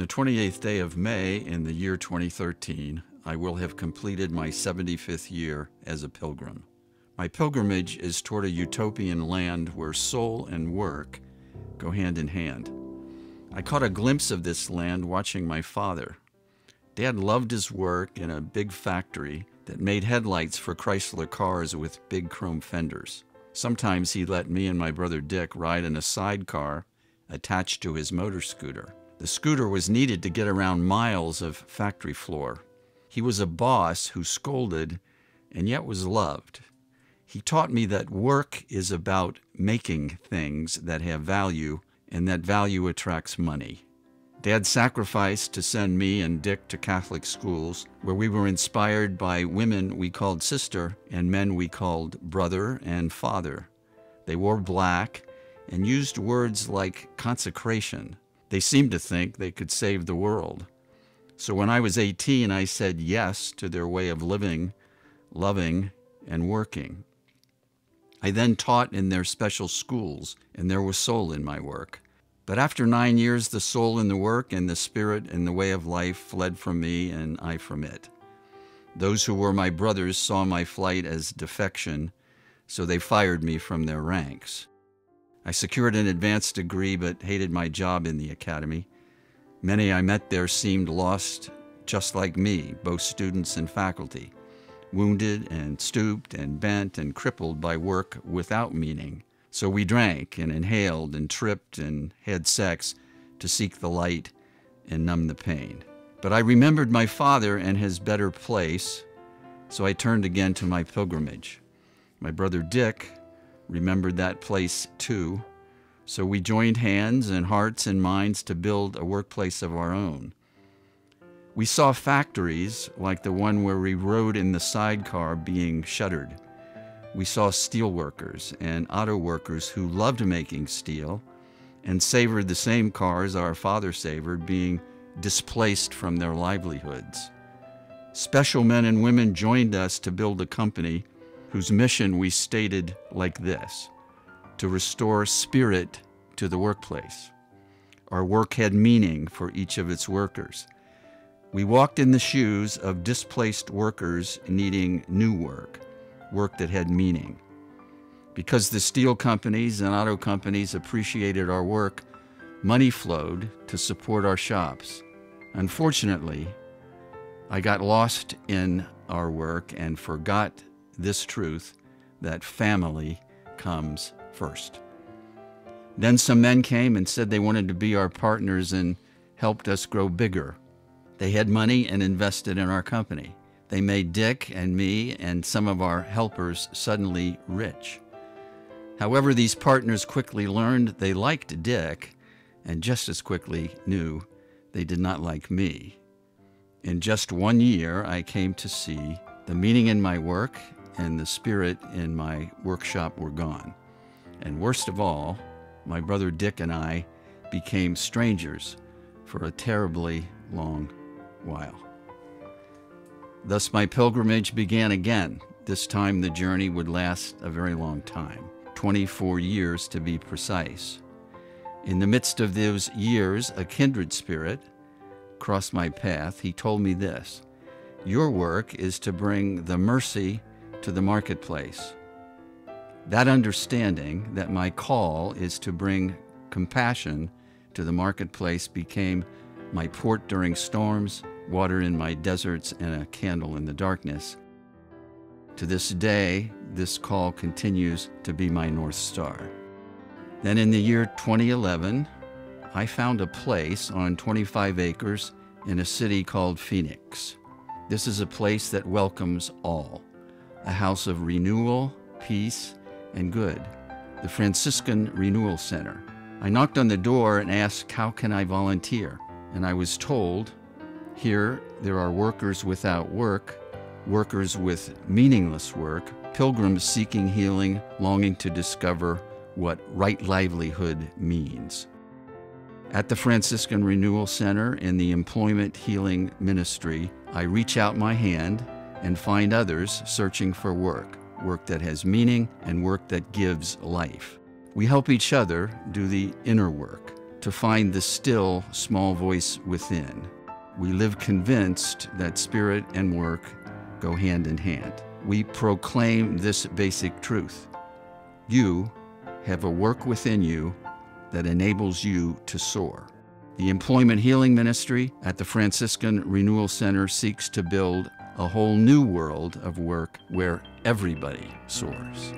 the 28th day of May in the year 2013, I will have completed my 75th year as a pilgrim. My pilgrimage is toward a utopian land where soul and work go hand in hand. I caught a glimpse of this land watching my father. Dad loved his work in a big factory that made headlights for Chrysler cars with big chrome fenders. Sometimes he let me and my brother Dick ride in a sidecar attached to his motor scooter. The scooter was needed to get around miles of factory floor. He was a boss who scolded and yet was loved. He taught me that work is about making things that have value, and that value attracts money. Dad sacrificed to send me and Dick to Catholic schools where we were inspired by women we called sister and men we called brother and father. They wore black and used words like consecration. They seemed to think they could save the world. So when I was 18, I said yes to their way of living, loving, and working. I then taught in their special schools, and there was soul in my work. But after 9 years, the soul in the work and the spirit in the way of life fled from me and I from it. Those who were my brothers saw my flight as defection, so they fired me from their ranks. I secured an advanced degree but hated my job in the academy. Many I met there seemed lost just like me, both students and faculty, wounded and stooped and bent and crippled by work without meaning. So we drank and inhaled and tripped and had sex to seek the light and numb the pain. But I remembered my father and his better place, so I turned again to my pilgrimage. My brother Dick remembered that place too, so we joined hands and hearts and minds to build a workplace of our own. We saw factories like the one where we rode in the sidecar being shuttered. We saw steel workers and auto workers who loved making steel and savored the same cars our father savored being displaced from their livelihoods. Special men and women joined us to build a company whose mission we stated like this: to restore spirit to the workplace. Our work had meaning for each of its workers. We walked in the shoes of displaced workers needing new work, work that had meaning. Because the steel companies and auto companies appreciated our work, money flowed to support our shops. Unfortunately, I got lost in our work and forgot this truth that family comes first. Then some men came and said they wanted to be our partners and helped us grow bigger. They had money and invested in our company. They made Dick and me and some of our helpers suddenly rich. However, these partners quickly learned they liked Dick and just as quickly knew they did not like me. In just 1 year, I came to see the meaning in my work and the spirit in my workshop were gone. And worst of all, my brother Dick and I became strangers for a terribly long while. Thus my pilgrimage began again. This time the journey would last a very long time, 24 years to be precise. In the midst of those years, a kindred spirit crossed my path. He told me this: your work is to bring the mercy to the marketplace. That understanding that my call is to bring compassion to the marketplace became my port during storms, water in my deserts, and a candle in the darkness. To this day, this call continues to be my North Star. Then in the year 2011, I found a place on 25 acres in a city called Phoenix. This is a place that welcomes all, a house of renewal, peace, and good, the Franciscan Renewal Center. I knocked on the door and asked, how can I volunteer? And I was told, here there are workers without work, workers with meaningless work, pilgrims seeking healing, longing to discover what right livelihood means. At the Franciscan Renewal Center in the Employment Healing Ministry, I reach out my hand and find others searching for work, work that has meaning and work that gives life. We help each other do the inner work, to find the still, small voice within. We live convinced that spirit and work go hand in hand. We proclaim this basic truth. You have a work within you that enables you to soar. The Employment Healing Ministry at the Franciscan Renewal Center seeks to build a whole new world of work where everybody soars.